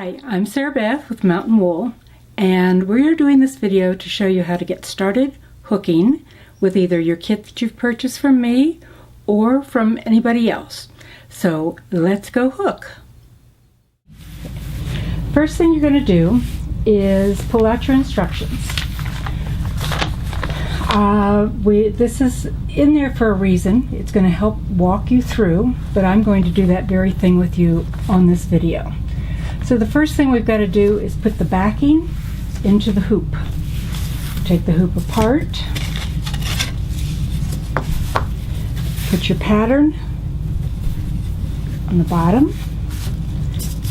Hi, I'm Sara-Beth with Mountain Wool, and we're doing this video to show you how to get started hooking with either your kit that you've purchased from me or from anybody else. So let's go hook. First thing you're going to do is pull out your instructions. This is in there for a reason. It's going to help walk you through, but I'm going to do that very thing with you on this video. So the first thing we've got to do is put the backing into the hoop. Take the hoop apart, put your pattern on the bottom,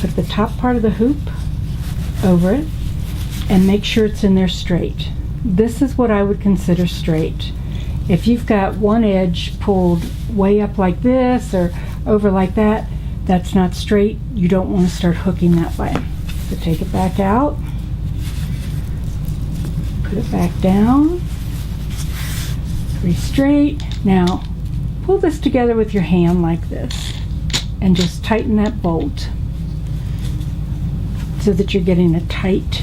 put the top part of the hoop over it, and make sure it's in there straight. This is what I would consider straight. If you've got one edge pulled way up like this or over like that, that's not straight. You don't want to start hooking that way. So take it back out, put it back down, pretty straight. Now pull this together with your hand like this and just tighten that bolt so that you're getting a tight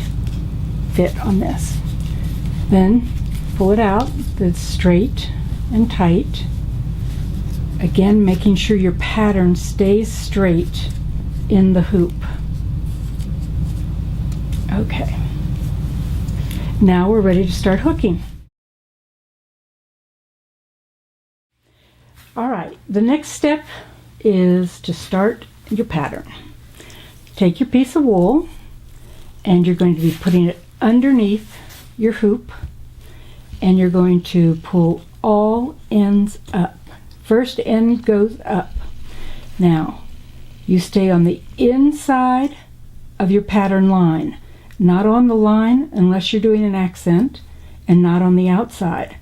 fit on this. Then pull it out, that's straight and tight. Again, making sure your pattern stays straight in the hoop. Okay. Now we're ready to start hooking. Alright, the next step is to start your pattern. Take your piece of wool and you're going to be putting it underneath your hoop, and you're going to pull all ends up. First end goes up. Now you stay on the inside of your pattern line, not on the line unless you're doing an accent, and not on the outside.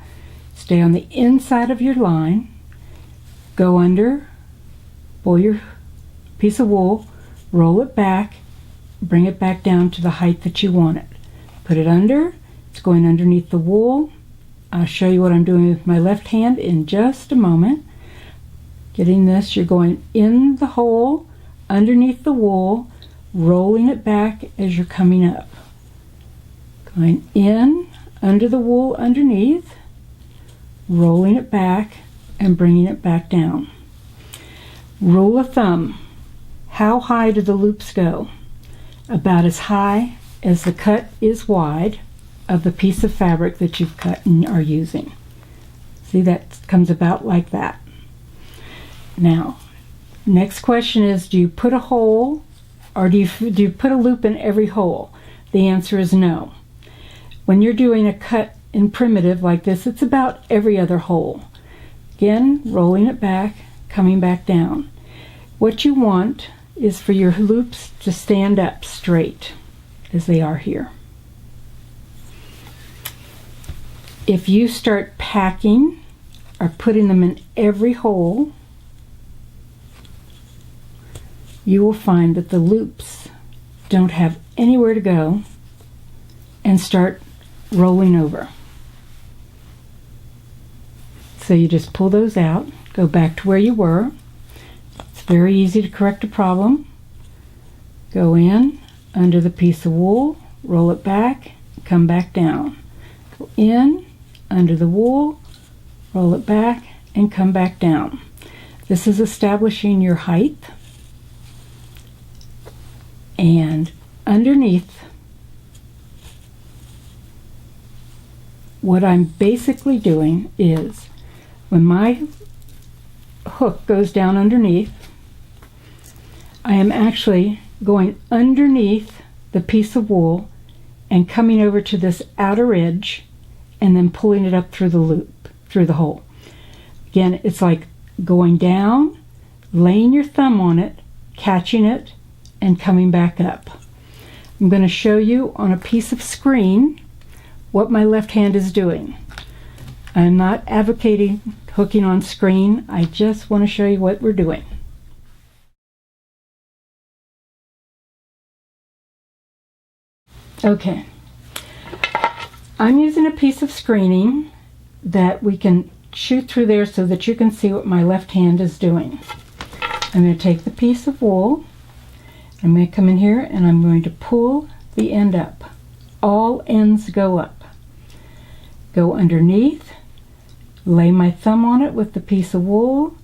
Stay on the inside of your line, go under, pull your piece of wool, roll it back, bring it back down to the height that you want it. Put it under. It's going underneath the wool. I'll show you what I'm doing with my left hand in just a moment. Getting this, you're going in the hole, underneath the wool, rolling it back as you're coming up. Going in, under the wool underneath, rolling it back, and bringing it back down. Rule of thumb, how high do the loops go? About as high as the cut is wide of the piece of fabric that you've cut and are using. See, that comes about like that. Now, next question is, do you put a hole or do you put a loop in every hole? The answer is no. When you're doing a cut in primitive like this, it's about every other hole. Again, rolling it back, coming back down. What you want is for your loops to stand up straight as they are here. If you start packing or putting them in every hole, you will find that the loops don't have anywhere to go and start rolling over. So you just pull those out, go back to where you were. It's very easy to correct a problem. Go in, under the piece of wool, roll it back, come back down. Go in, under the wool, roll it back, and come back down. This is establishing your height. And underneath, what I'm basically doing is, when my hook goes down underneath, I am actually going underneath the piece of wool and coming over to this outer edge and then pulling it up through the loop, through the hole. Again, it's like going down, laying your thumb on it, catching it, and coming back up. I'm going to show you on a piece of screen what my left hand is doing. I'm not advocating hooking on screen. I just want to show you what we're doing. Okay. I'm using a piece of screening that we can shoot through there so that you can see what my left hand is doing. I'm going to take the piece of wool I'm going to come in here and I'm going to pull the end up. All ends go up. Go underneath, lay my thumb on it with the piece of wool,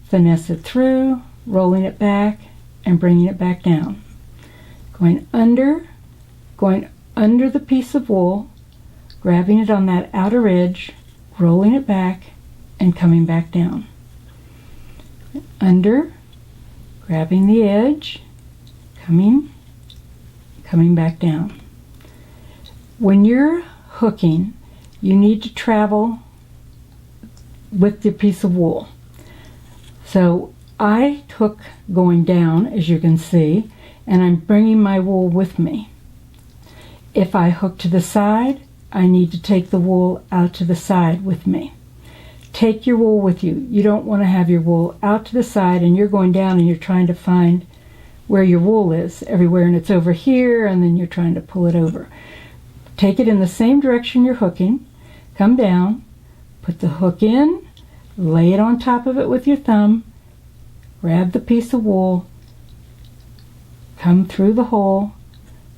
finesse it through, rolling it back and bringing it back down. Going under the piece of wool, grabbing it on that outer edge, rolling it back and coming back down. Under, grabbing the edge, coming back down. When you're hooking, you need to travel with your piece of wool. So I hook going down, as you can see, and I'm bringing my wool with me. If I hook to the side, I need to take the wool out to the side with me. Take your wool with you. You don't want to have your wool out to the side and you're going down and you're trying to find where your wool is everywhere, and it's over here, and then you're trying to pull it over. Take it in the same direction you're hooking, come down, put the hook in, lay it on top of it with your thumb, grab the piece of wool, come through the hole,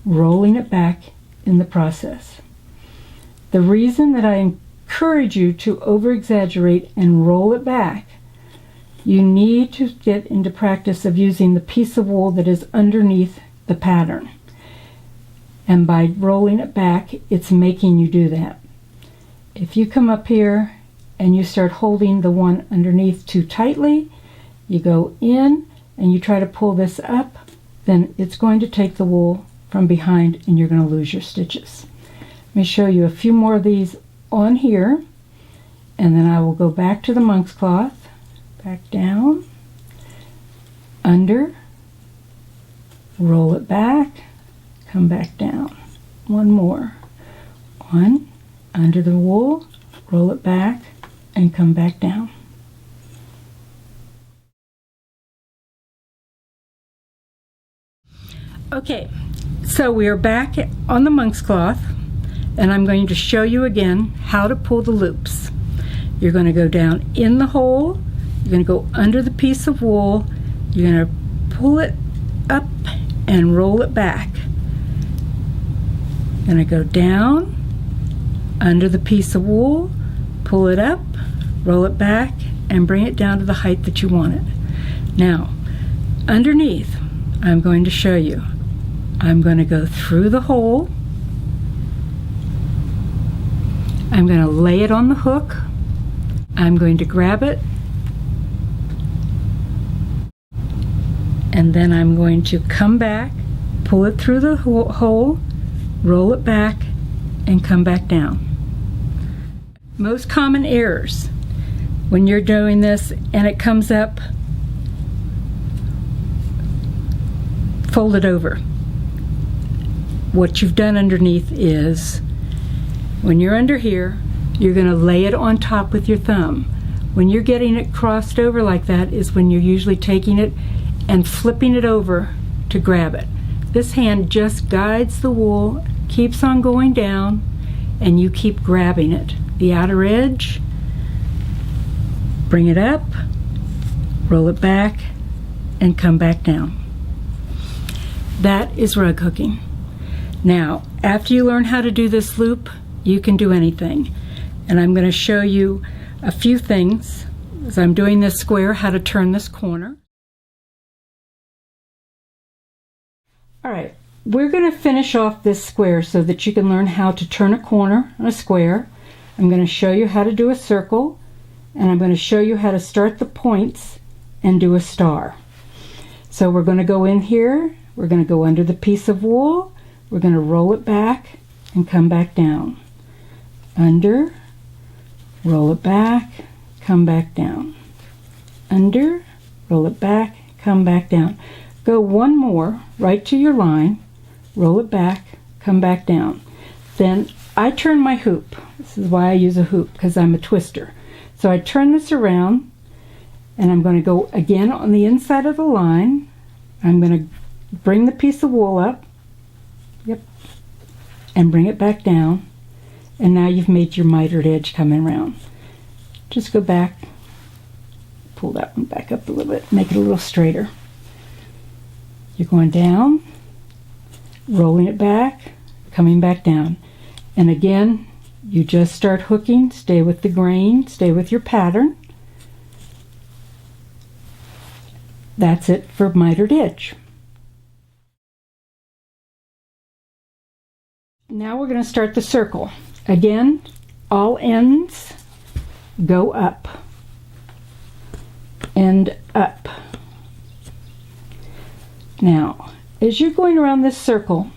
rolling it back in the process. The reason that I encourage you to over-exaggerate and roll it back, you need to get into practice of using the piece of wool that is underneath the pattern. And by rolling it back, it's making you do that. If you come up here and you start holding the one underneath too tightly, you go in and you try to pull this up, then it's going to take the wool from behind and you're going to lose your stitches. Let me show you a few more of these on here, and then I will go back to the monk's cloth, back down, under, roll it back, come back down. One more. One, under the wool, roll it back, and come back down. Okay, so we are back on the monk's cloth, and I'm going to show you again how to pull the loops. You're going to go down in the hole, you're going to go under the piece of wool, you're going to pull it up and roll it back. You're going to go down, under the piece of wool, pull it up, roll it back, and bring it down to the height that you want it. Now, underneath, I'm going to show you. I'm going to go through the hole. I'm going to lay it on the hook. I'm going to grab it. And then I'm going to come back, pull it through the hole, roll it back, and come back down. Most common errors when you're doing this and it comes up, fold it over. What you've done underneath is, when you're under here, you're going to lay it on top with your thumb. When you're getting it crossed over like that is when you're usually taking it and flipping it over to grab it. This hand just guides the wool, keeps on going down, and you keep grabbing it. The outer edge, bring it up, roll it back, and come back down. That is rug hooking. Now, after you learn how to do this loop, you can do anything. And I'm going to show you a few things as I'm doing this square, how to turn this corner. All right, we're going to finish off this square so that you can learn how to turn a corner on a square. I'm going to show you how to do a circle, and I'm going to show you how to start the points and do a star. So we're going to go in here, we're going to go under the piece of wool, we're going to roll it back and come back down. Under, roll it back, come back down. Under, roll it back, come back down. Go one more right to your line, roll it back, come back down. Then I turn my hoop. This is why I use a hoop, because I'm a twister. So I turn this around and I'm going to go again on the inside of the line. I'm going to bring the piece of wool up, and bring it back down, and now you've made your mitered edge coming around. Just go back, pull that one back up a little bit, make it a little straighter. You're going down, rolling it back, coming back down. And again, you just start hooking, stay with the grain, stay with your pattern. That's it for mitered edge. Now we're going to start the circle. Again, all ends go up and up. Now, as you're going around this circle,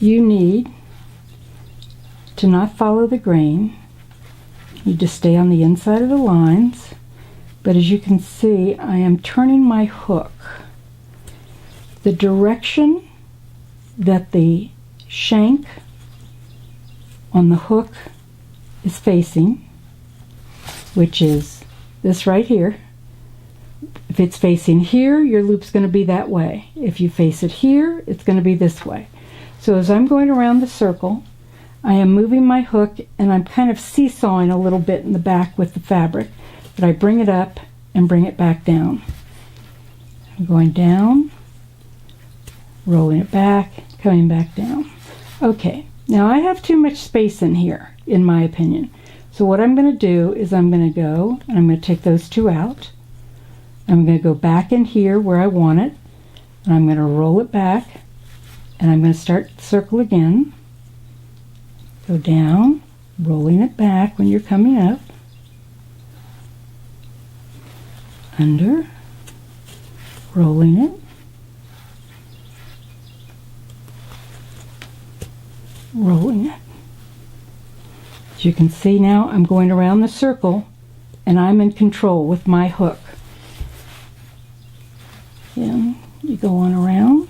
you need to not follow the grain. You need to stay on the inside of the lines. But as you can see, I am turning my hook the direction that the shank on the hook is facing, which is this right here. If it's facing here, your loop's going to be that way. If you face it here, it's going to be this way. So as I'm going around the circle, I am moving my hook and I'm kind of seesawing a little bit in the back with the fabric, but I bring it up and bring it back down. I'm going down, rolling it back, coming back down. Okay, now I have too much space in here, in my opinion. So what I'm going to do is I'm going to go and I'm going to take those two out. I'm going to go back in here where I want it, and I'm going to roll it back, and I'm going to start the circle again. Go down, rolling it back when you're coming up, under, rolling it, rolling it. As you can see now, I'm going around the circle, and I'm in control with my hook. Then you go on around,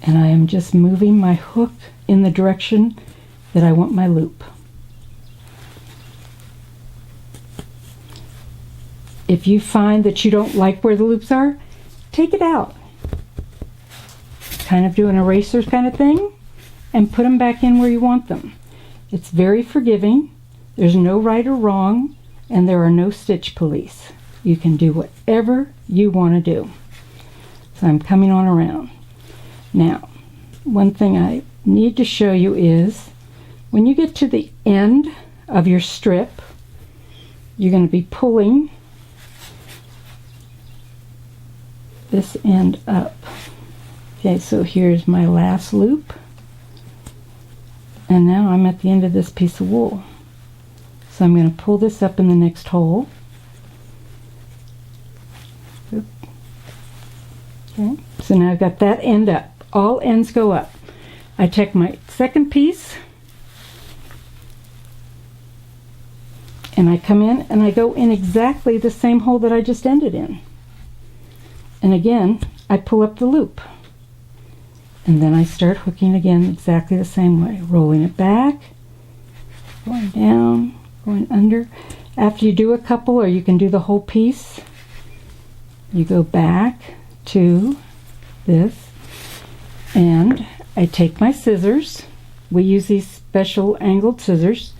and I am just moving my hook in the direction that I want my loop. If you find that you don't like where the loops are, take it out. Kind of do an eraser kind of thing, and put them back in where you want them. It's very forgiving. There's no right or wrong. And there are no stitch police. You can do whatever you want to do. So I'm coming on around. Now, one thing I need to show you is when you get to the end of your strip, you're going to be pulling this end up. Okay, so here's my last loop. And now I'm at the end of this piece of wool. So I'm going to pull this up in the next hole. Okay, so now I've got that end up. All ends go up. I take my second piece and I come in and I go in exactly the same hole that I just ended in. And again, I pull up the loop. And then I start hooking again exactly the same way. Rolling it back, going down, going under. After you do a couple, or you can do the whole piece, you go back to this and I take my scissors. We use these special angled scissors,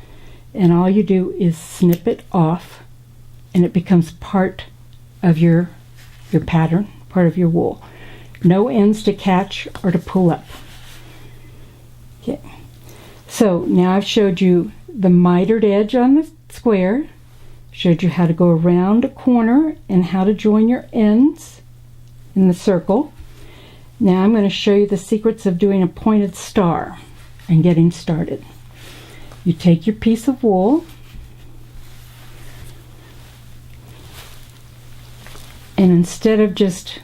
and all you do is snip it off and it becomes part of your pattern, part of your wool. No ends to catch or to pull up. Okay, so now I've showed you the mitered edge on the square, showed you how to go around a corner and how to join your ends in the circle. Now I'm going to show you the secrets of doing a pointed star and getting started. You take your piece of wool and instead of just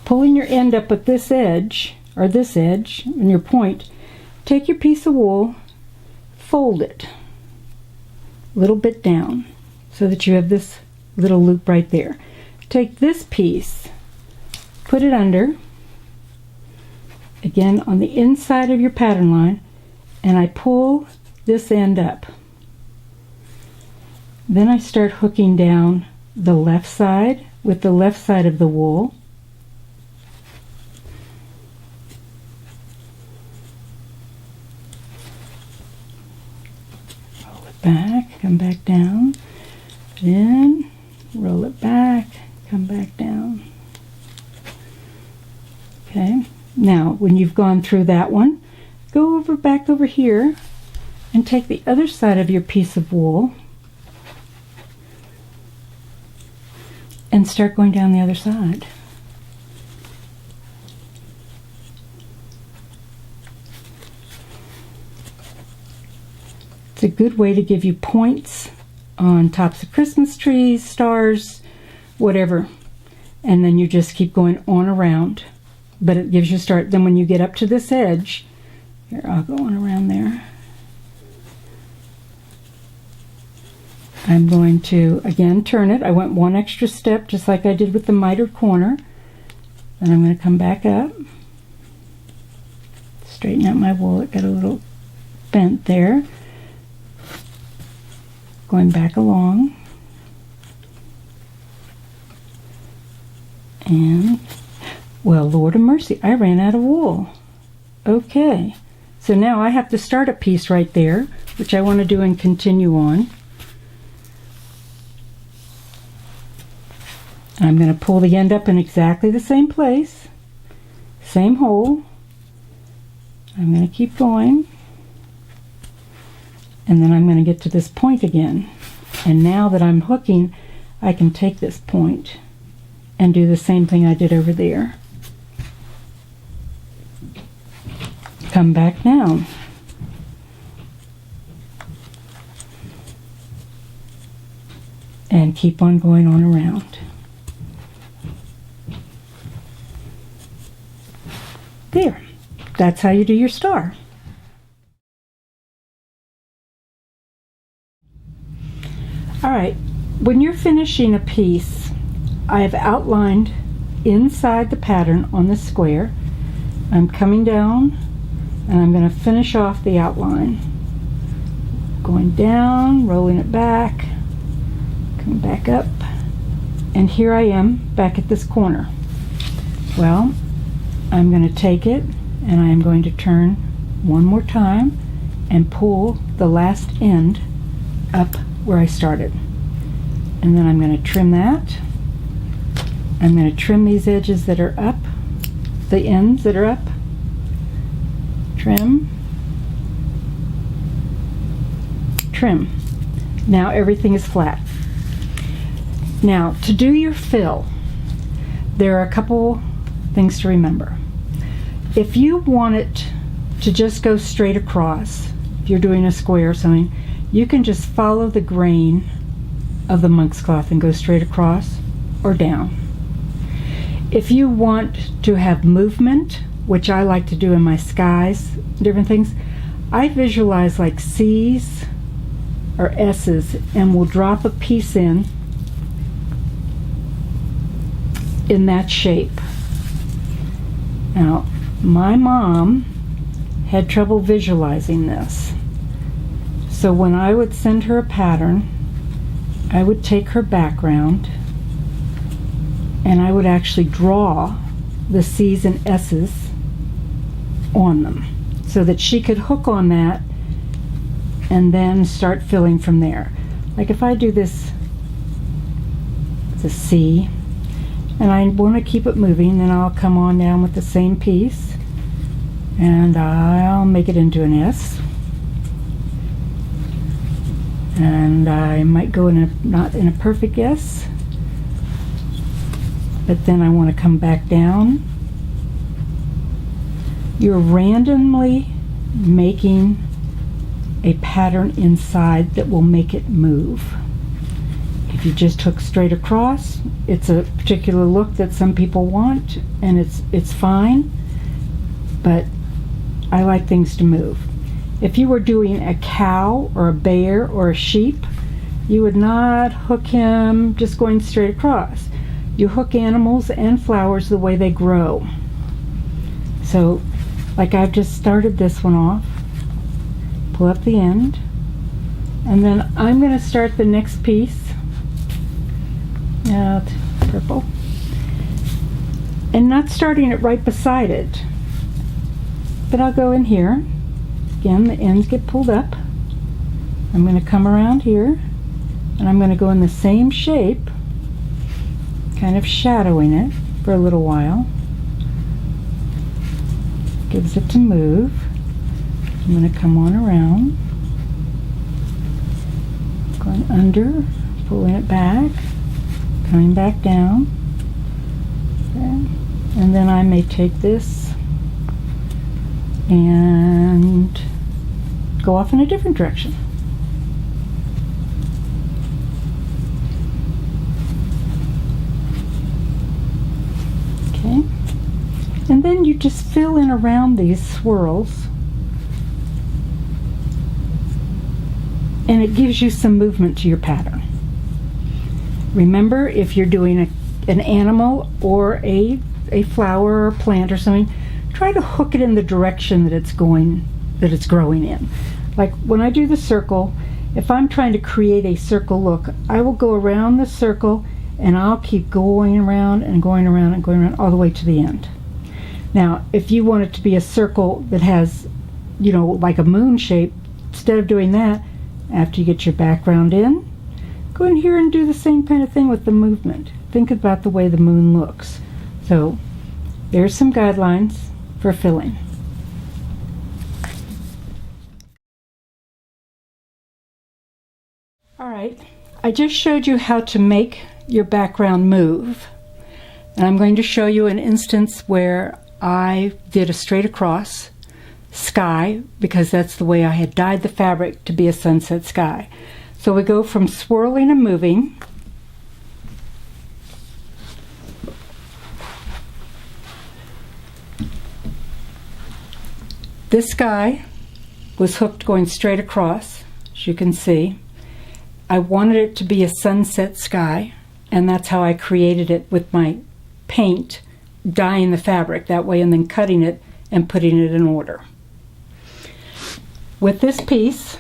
pulling your end up at this edge or this edge and your point, take your piece of wool, fold it a little bit down so that you have this little loop right there. Take this piece, put it under, again on the inside of your pattern line, and I pull this end up. Then I start hooking down the left side with the left side of the wool. Roll it back, come back down, it in, roll it back, come back down. Okay, now when you've gone through that one, go back over here and take the other side of your piece of wool and start going down the other side. It's a good way to give you points on tops of Christmas trees, stars, whatever. And then you just keep going on around. But it gives you a start. Then when you get up to this edge, here, I'll go on around there. I'm going to, again, turn it. I went one extra step, just like I did with the mitered corner. Then I'm going to come back up. Straighten out my wool. It got a little bent there. Going back along. And, well, Lord of mercy, I ran out of wool. Okay. So now I have to start a piece right there, which I want to do and continue on. I'm going to pull the end up in exactly the same place, same hole. I'm going to keep going, and then I'm going to get to this point again. And now that I'm hooking, I can take this point and do the same thing I did over there. Come back down. And keep on going on around. There. That's how you do your star. Alright, when you're finishing a piece, I have outlined inside the pattern on the square. I'm coming down and I'm going to finish off the outline. Going down, rolling it back, come back up, and here I am back at this corner. Well, I'm going to take it and I am going to turn one more time and pull the last end up where I started. And then I'm going to trim that. I'm going to trim these edges that are up, the ends that are up. Trim. Trim. Now everything is flat. Now to do your fill, there are a couple things to remember. If you want it to just go straight across, if you're doing a square or something, you can just follow the grain of the monk's cloth and go straight across or down. If you want to have movement, which I like to do in my skies, different things, I visualize like C's or S's and will drop a piece in that shape. Now, my mom had trouble visualizing this. So when I would send her a pattern, I would take her background and I would actually draw the C's and S's on them so that she could hook on that and then start filling from there. Like if I do this, it's a C, and I want to keep it moving, then I'll come on down with the same piece and I'll make it into an S. And I might go in not in a perfect S, but then I want to come back down. You're randomly making a pattern inside that will make it move. If you just hook straight across, it's a particular look that some people want, and it's fine, but I like things to move. If you were doing a cow or a bear or a sheep, you would not hook him just going straight across. You hook animals and flowers the way they grow. So, like I've just started this one off, pull up the end, and then I'm going to start the next piece, purple, and not starting it right beside it, but I'll go in here. Again, the ends get pulled up. I'm going to come around here, And I'm going to go in the same shape, kind of shadowing it for a little while. Gives it to move. I'm going to come on around, going under, pulling it back, coming back down. Okay. And then I may take this and go off in a different direction. Okay. And then you just fill in around these swirls, and it gives you some movement to your pattern. Remember, if you're doing an animal or a flower or plant or something, try to hook it in the direction that it's growing in. Like when I do the circle, if I'm trying to create a circle look, I will go around the circle and I'll keep going around and going around and going around all the way to the end. Now, if you want it to be a circle that has, like a moon shape, instead of doing that, after you get your background in, go in here and do the same kind of thing with the movement. Think about the way the moon looks. So, there's some guidelines for filling. Alright, I just showed you how to make your background move. And I'm going to show you an instance where I did a straight across sky, because that's the way I had dyed the fabric to be a sunset sky. So we go from swirling and moving. This sky was hooked going straight across, as you can see. I wanted it to be a sunset sky, and that's how I created it with my paint, dyeing the fabric that way and then cutting it and putting it in order. With this piece,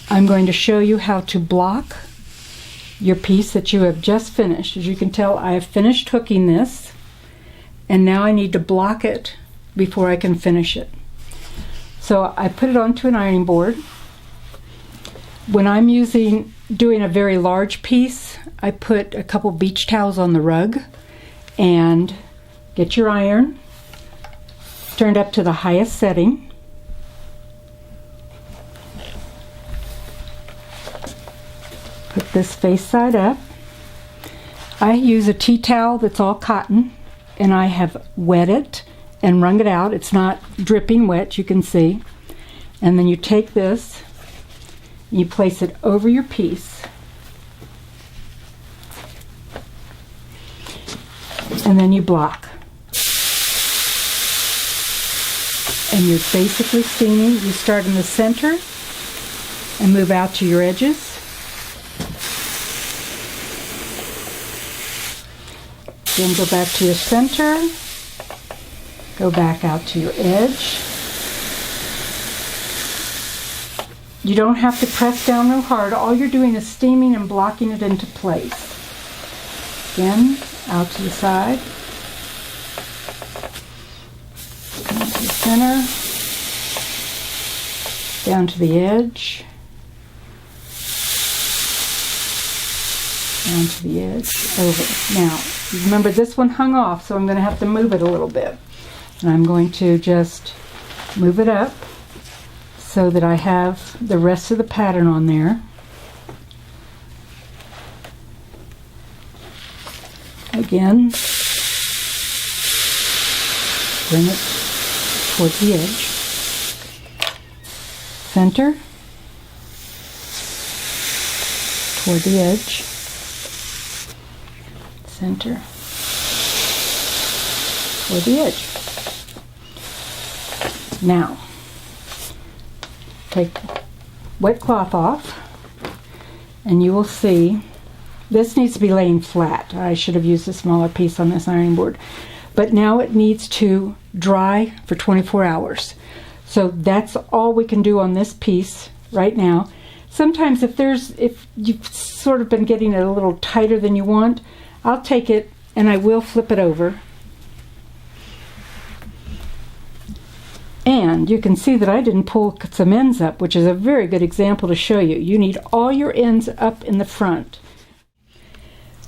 I'm going to show you how to block your piece that you have just finished. As you can tell, I have finished hooking this, and now I need to block it before I can finish it. So I put it onto an ironing board. When I'm doing a very large piece, I put a couple beach towels on the rug, and get your iron turned up to the highest setting. Put this face side up. I use a tea towel that's all cotton, and I have wet it and wrung it out. It's not dripping wet, you can see. And then you take this, and you place it over your piece. And then you block. And you're basically steaming. You start in the center and move out to your edges. Then go back to your center. Go back out to your edge. You don't have to press down real hard. All you're doing is steaming and blocking it into place. Again, out to the side. Come to the center. Down to the edge. Down to the edge. Over. Now, remember this one hung off, so I'm going to have to move it a little bit. And I'm going to just move it up so that I have the rest of the pattern on there. Again, bring it towards the edge. Center, toward the edge. Center, toward the edge. Now, take wet cloth off, and you will see this needs to be laying flat. I should have used a smaller piece on this ironing board. But now it needs to dry for 24 hours. So that's all we can do on this piece right now. Sometimes if you've sort of been getting it a little tighter than you want, I'll take it and I will flip it over. And you can see that I didn't pull some ends up, which is a very good example to show you. You need all your ends up in the front.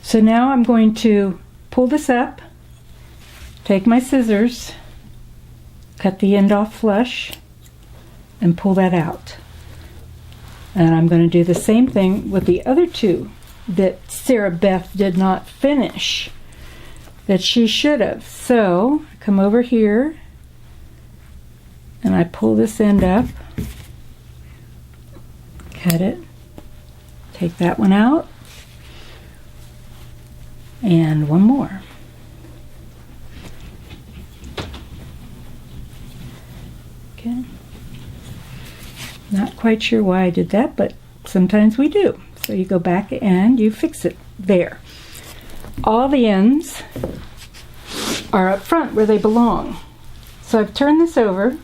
So now I'm going to pull this up, take my scissors, cut the end off flush, and pull that out. And I'm going to do the same thing with the other two that Sara-Beth did not finish, that she should have. So I come over here and I pull this end up, cut it, take that one out, and one more. Okay. Not quite sure why I did that, but sometimes we do. So you go back and you fix it there. All the ends are up front where they belong. So I've turned this over,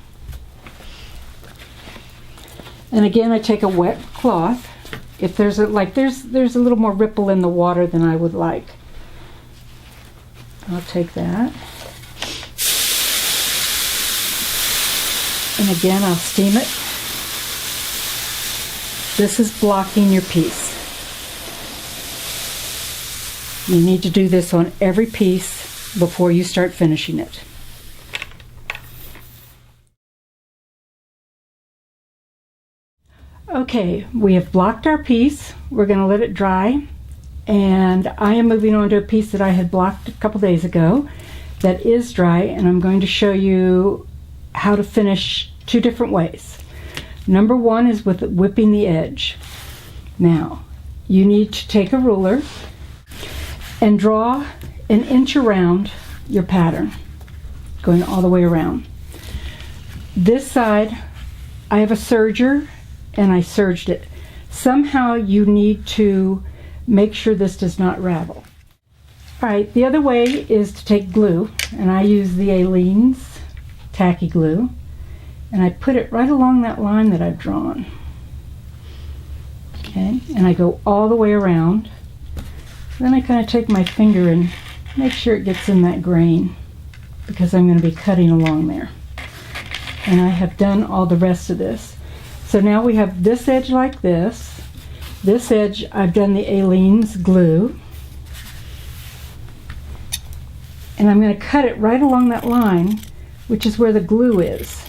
and again I take a wet cloth. If there's a there's a little more ripple in the water than I would like, I'll take that. And again, I'll steam it. This is blocking your piece. You need to do this on every piece before you start finishing it. Okay, we have blocked our piece. We're going to let it dry. And I am moving on to a piece that I had blocked a couple days ago that is dry, and I'm going to show you how to finish two different ways. Number one is with whipping the edge. Now, you need to take a ruler and draw an inch around your pattern, going all the way around. This side, I have a serger, and I serged it. Somehow you need to make sure this does not ravel. All right, the other way is to take glue, and I use the Aleene's tacky glue, and I put it right along that line that I've drawn. Okay, and I go all the way around. Then I kind of take my finger and make sure it gets in that grain, because I'm going to be cutting along there. And I have done all the rest of this. So now we have this edge like this. This edge, I've done the Aleene's glue. And I'm going to cut it right along that line, which is where the glue is,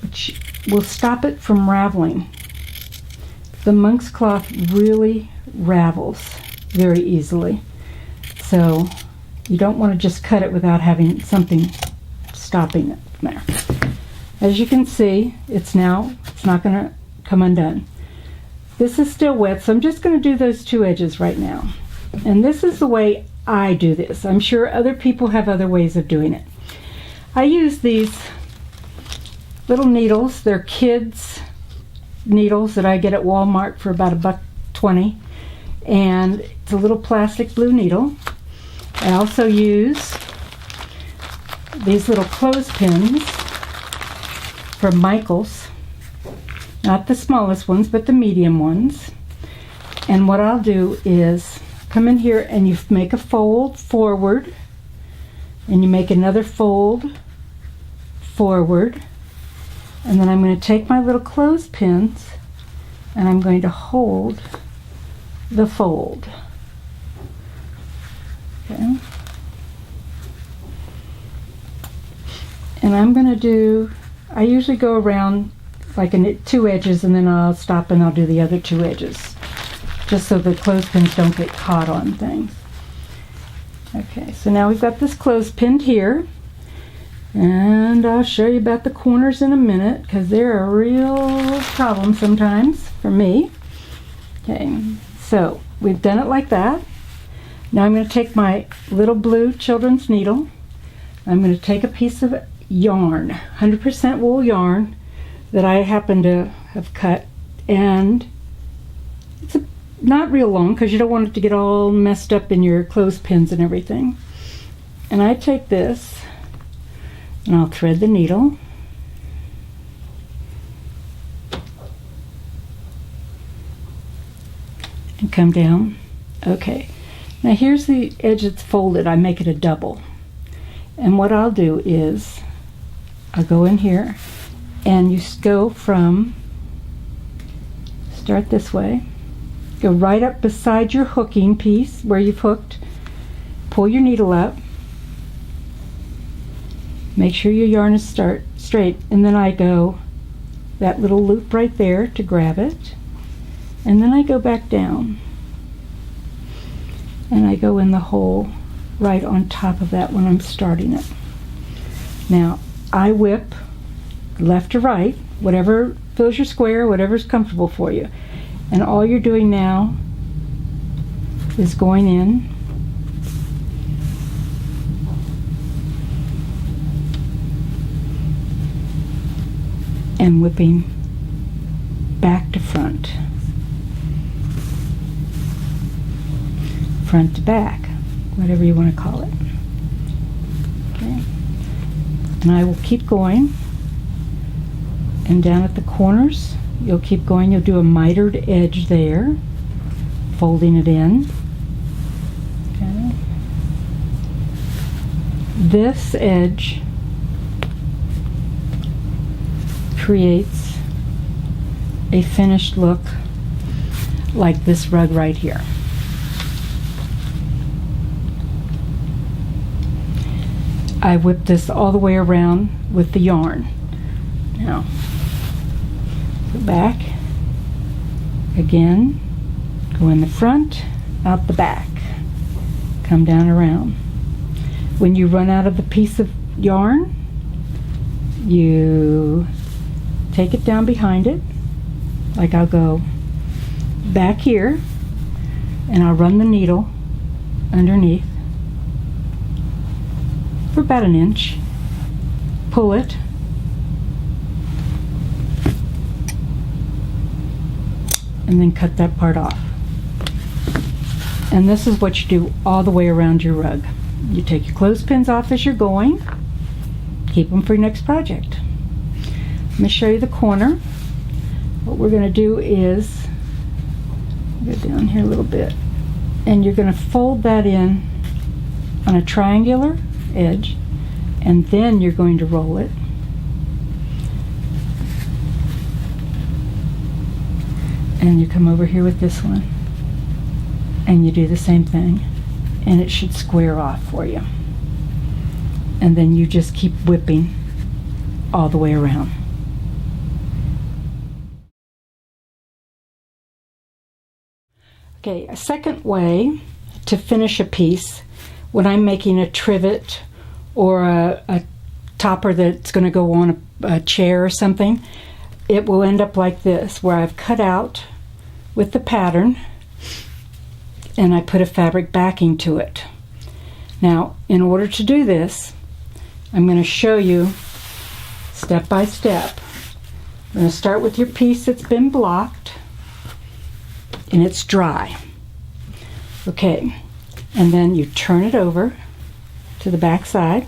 which will stop it from raveling. The monk's cloth really ravels very easily. So you don't want to just cut it without having something stopping it there. As you can see, it's not going to come undone. This is still wet, so I'm just going to do those two edges right now. And this is the way I do this. I'm sure other people have other ways of doing it. I use these little needles. They're kids' needles that I get at Walmart for about $1.20. And it's a little plastic blue needle. I also use these little clothespins from Michael's. Not the smallest ones, but the medium ones. And what I'll do is come in here and you make a fold forward, and you make another fold forward, and then I'm going to take my little clothespins and I'm going to hold the fold. Okay. And I'm going to do, I usually go around like in two edges, and then I'll stop and I'll do the other two edges, just so the clothespins don't get caught on things. Okay, so now we've got this clothespin here, and I'll show you about the corners in a minute, because they're a real problem sometimes for me. Okay, so we've done it like that. Now I'm going to take my little blue children's needle. I'm going to take a piece of yarn, 100% wool yarn, that I happen to have cut, and it's not real long because you don't want it to get all messed up in your clothespins and everything. And I take this and I'll thread the needle, and come down. Okay, now here's the edge that's folded. I make it a double, and what I'll do is I'll go in here, and you go from, start this way, go right up beside your hooking piece where you've hooked, pull your needle up, make sure your yarn is straight, and then I go that little loop right there to grab it, and then I go back down and I go in the hole right on top of that when I'm starting it. Now I whip left to right, whatever fills your square, whatever's comfortable for you, and all you're doing now is going in and whipping back to front, front to back, whatever you want to call it. Okay. And I will keep going, and down at the corners you'll keep going. You'll do a mitered edge there, folding it in. Okay. This edge creates a finished look like this rug right here. I whip this all the way around with the yarn. Now, go back, again, go in the front, out the back, come down around. When you run out of the piece of yarn, you take it down behind it, like I'll go back here, and I'll run the needle underneath for about an inch, pull it, and then cut that part off. And this is what you do all the way around your rug. You take your clothespins off as you're going, keep them for your next project. Let me show you the corner. What we're going to do is go down here a little bit, and you're going to fold that in on a triangular edge, and then you're going to roll it, and you come over here with this one and you do the same thing, and it should square off for you, and then you just keep whipping all the way around. Okay, a second way to finish a piece when I'm making a trivet or a topper that's going to go on a chair or something, it will end up like this, where I've cut out with the pattern and I put a fabric backing to it. Now, in order to do this, I'm going to show you step by step. I'm going to start with your piece that's been blocked and it's dry. Okay, and then you turn it over to the back side,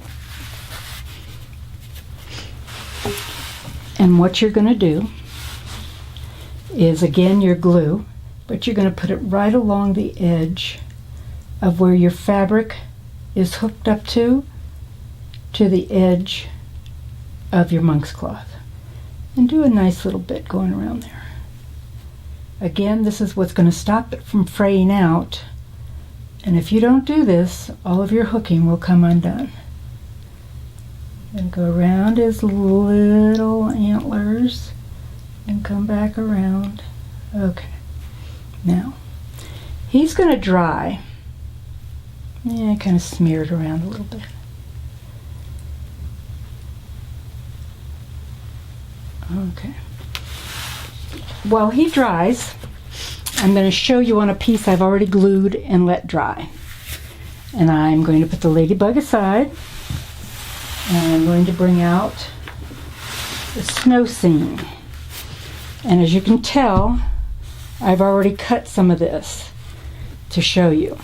and what you're going to do is, again, your glue, but you're going to put it right along the edge of where your fabric is hooked up to the edge of your monk's cloth, and do a nice little bit going around there. Again, this is what's going to stop it from fraying out. And if you don't do this, all of your hooking will come undone. And go around his little antlers and come back around. Okay. Now, he's going to dry. Yeah, kind of smear it around a little bit. Okay. While he dries, I'm going to show you on a piece I've already glued and let dry. And I'm going to put the ladybug aside, and I'm going to bring out the snow scene. And as you can tell, I've already cut some of this to show you.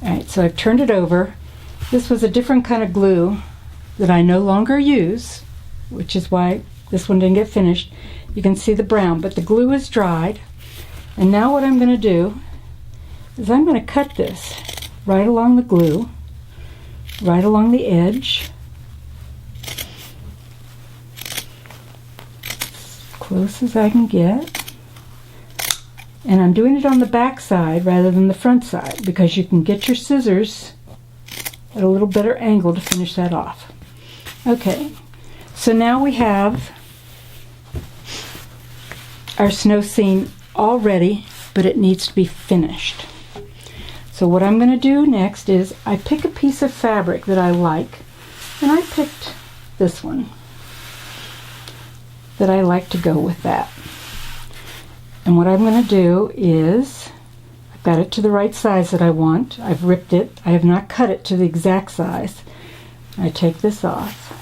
Alright, so I've turned it over. This was a different kind of glue that I no longer use, which is why this one didn't get finished. You can see the brown, but the glue is dried. And now what I'm going to do is I'm going to cut this right along the glue, right along the edge, close as I can get. And I'm doing it on the back side rather than the front side because you can get your scissors at a little better angle to finish that off. Okay, so now we have our snow scene all ready, but it needs to be finished. So what I'm going to do next is I pick a piece of fabric that I like, and I picked this one that I like to go with that. And what I'm going to do is, I've got it to the right size that I want. I've ripped it. I have not cut it to the exact size. I take this off,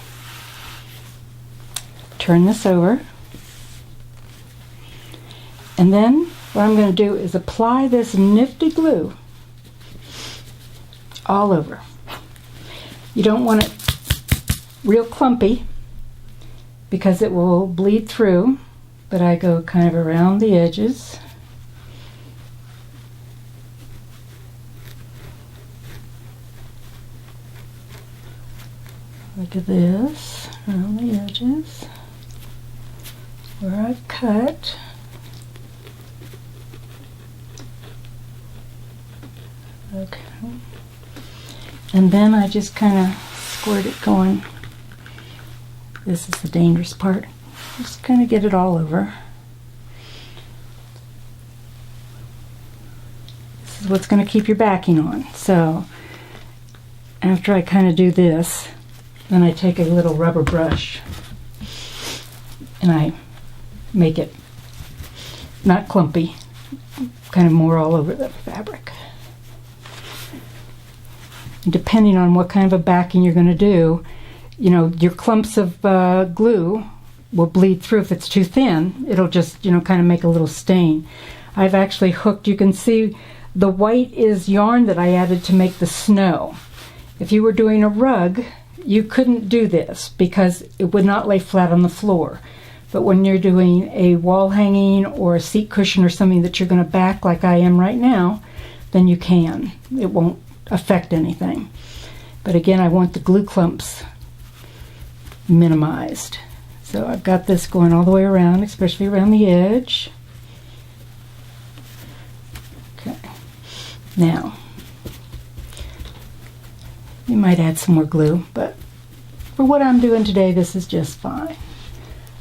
turn this over, and then what I'm going to do is apply this nifty glue all over. You don't want it real clumpy because it will bleed through, but I go kind of around the edges. Look at this, around the edges where I've cut. Okay. And then I just kind of squirt it going. This is the dangerous part. Just kind of get it all over. This is what's going to keep your backing on. So after I kind of do this, then I take a little rubber brush and I make it not clumpy, kind of more all over the fabric. Depending on what kind of a backing you're going to do, you know, your clumps of glue will bleed through. If it's too thin, it'll just, you know, kind of make a little stain. I've actually hooked, you can see the white is yarn that I added to make the snow. If you were doing a rug, you couldn't do this because it would not lay flat on the floor. But when you're doing a wall hanging or a seat cushion or something that you're going to back like I am right now, then you can. It won't affect anything. But again, I want the glue clumps minimized. So I've got this going all the way around, especially around the edge. Okay. Now, you might add some more glue, but for what I'm doing today, this is just fine.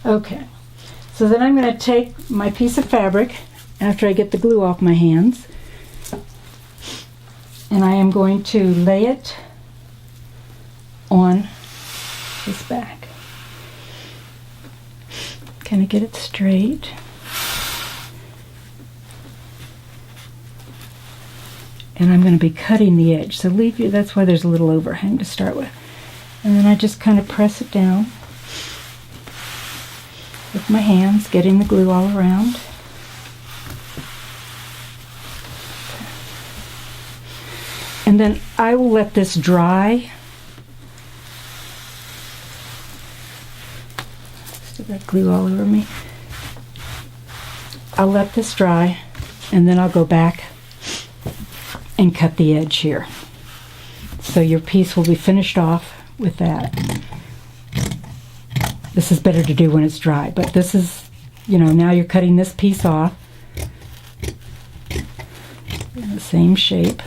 Okay. So then I'm going to take my piece of fabric after I get the glue off my hands, and I am going to lay it on this back. Kind of get it straight. And I'm going to be cutting the edge. So that's why there's a little overhang to start with. And then I just kind of press it down with my hands, getting the glue all around. And then I will let this dry. Still got glue all over me. I'll let this dry, and then I'll go back and cut the edge here. So your piece will be finished off with that. This is better to do when it's dry, but this is, you know, now you're cutting this piece off in the same shape.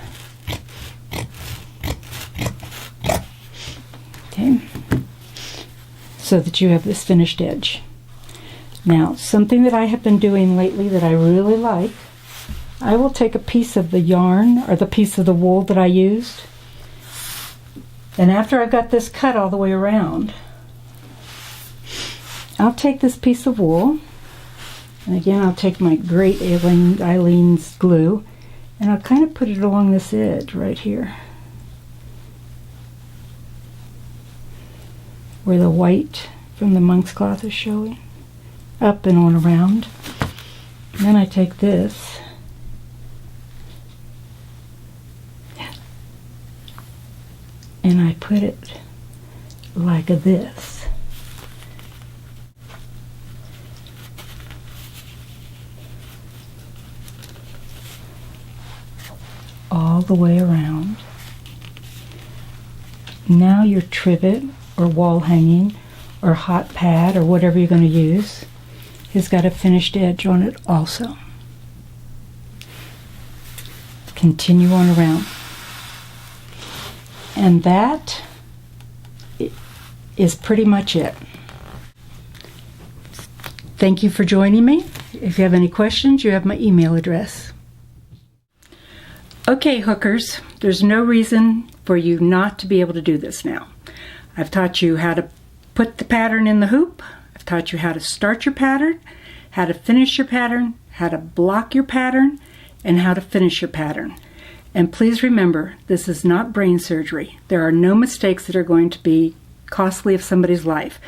Okay, so that you have this finished edge. Now, something that I have been doing lately that I really like, I will take a piece of the yarn or the piece of the wool that I used, and after I've got this cut all the way around, I'll take this piece of wool, and again I'll take my great Eileen's glue, and I'll kind of put it along this edge right here, where the white from the monk's cloth is showing, up and on around. And then I take this and I put it like this. All the way around. Now your trivet or wall hanging or hot pad or whatever you're going to use has got a finished edge on it also. Continue on around. And that is pretty much it. Thank you for joining me. If you have any questions, you have my email address. Okay, hookers, there's no reason for you not to be able to do this now. I've taught you how to put the pattern in the hoop. I've taught you how to start your pattern, how to finish your pattern, how to block your pattern, and how to finish your pattern. And please remember, this is not brain surgery. There are no mistakes that are going to be costly of somebody's life.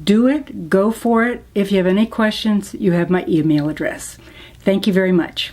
Do it, go for it. If you have any questions, you have my email address. Thank you very much.